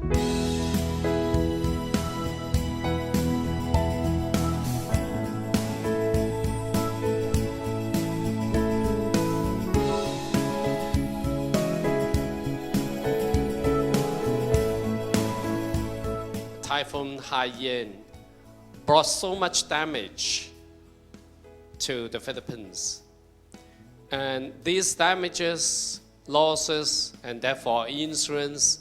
Typhoon Haiyan brought so much damage to the Philippines. And these damages, losses, and therefore insurance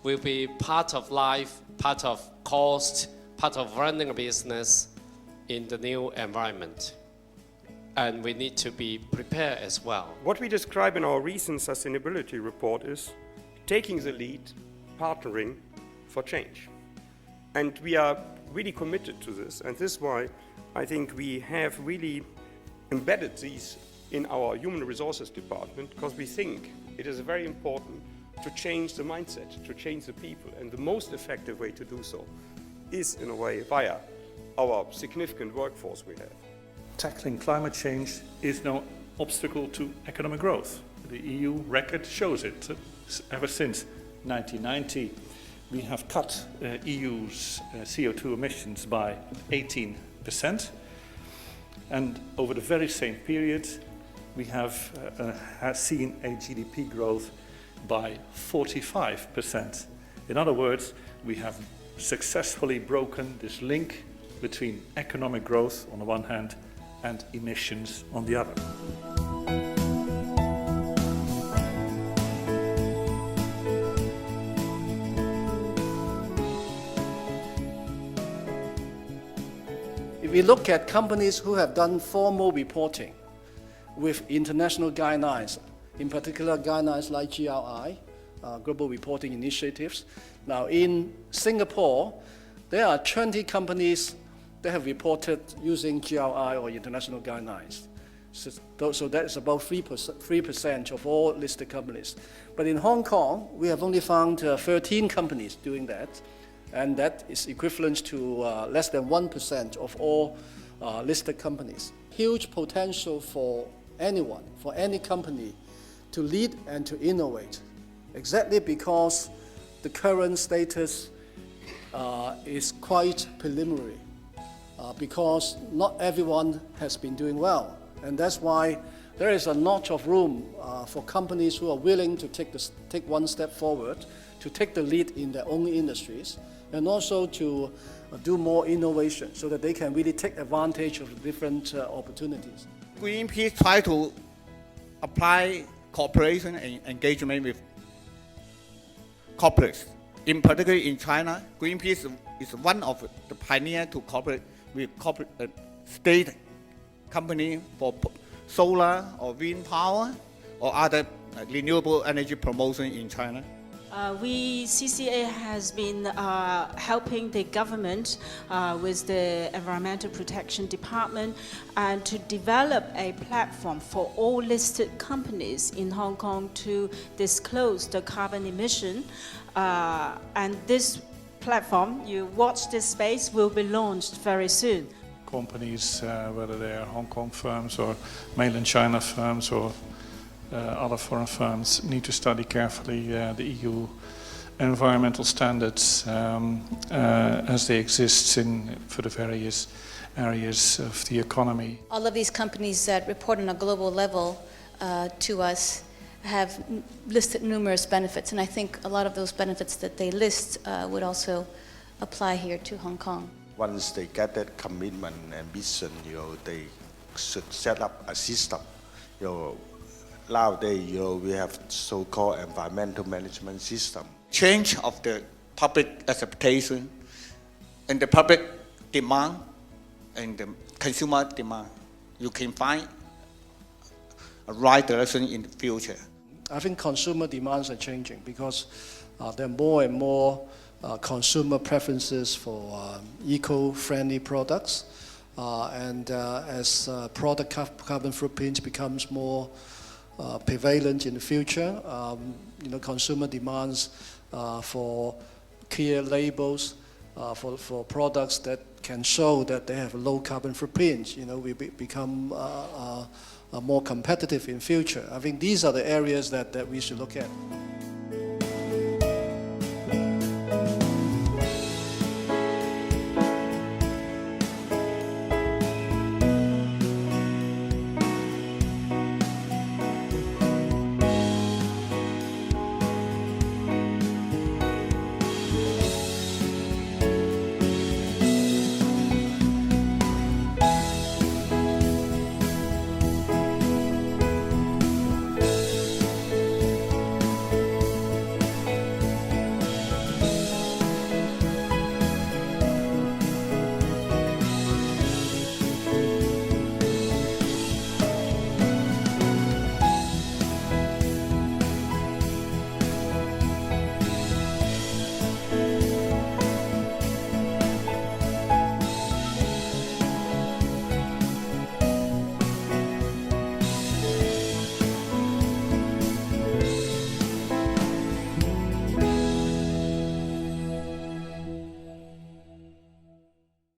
will be part of life, part of cost, part of running a business in the new environment. And we need to be prepared as well. What we describe in our recent sustainability report is taking the lead, partnering for change. And we are really committed to this, and this is why I think we have really embedded these in our human resources department, because we think it is very important to change the mindset, to change the people, and the most effective way to do so is, in a way, via our significant workforce we have. Tackling climate change is no obstacle to economic growth. The EU record shows it. Ever since 1990, we have cut EU's CO2 emissions by 18%, and over the very same period we have seen a GDP growth by 45%. In other words, we have successfully broken this link between economic growth on the one hand and emissions on the other. If we look at companies who have done formal reporting with international guidelines, in particular guidelines like GRI, Global Reporting Initiatives. Now in Singapore, there are 20 companies that have reported using GRI or international guidelines. So that's about 3% of all listed companies. But in Hong Kong, we have only found 13 companies doing that. And that is equivalent to less than 1% of all listed companies. Huge potential for anyone, for any company, to lead and to innovate, exactly because the current status is quite preliminary, because not everyone has been doing well. And that's why there is a lot of room for companies who are willing to take one step forward, to take the lead in their own industries, and also to do more innovation so that they can really take advantage of different opportunities. Greenpeace try to apply cooperation and engagement with corporates. In particular in China, Greenpeace is one of the pioneers to cooperate with corporate state company for solar or wind power or other renewable energy promotion in China. CCA has been helping the government with the Environmental Protection Department and to develop a platform for all listed companies in Hong Kong to disclose the carbon emission. And this platform, you watch this space, will be launched very soon. Companies, whether they are Hong Kong firms or mainland China firms or other foreign firms, need to study carefully the EU environmental standards as they exist for the various areas of the economy. All of these companies that report on a global level to us have listed numerous benefits, and I think a lot of those benefits that they list would also apply here to Hong Kong. Once they get that commitment and vision, they should set up a system. Nowadays, we have so-called environmental management system. Change of the public expectation and the public demand and the consumer demand. You can find a right direction in the future. I think consumer demands are changing because there are more and more consumer preferences for eco-friendly products. And as product carbon footprint becomes more prevalent in the future, consumer demands for clear labels for products that can show that they have a low carbon footprint. We become more competitive in future. I think these are the areas that we should look at.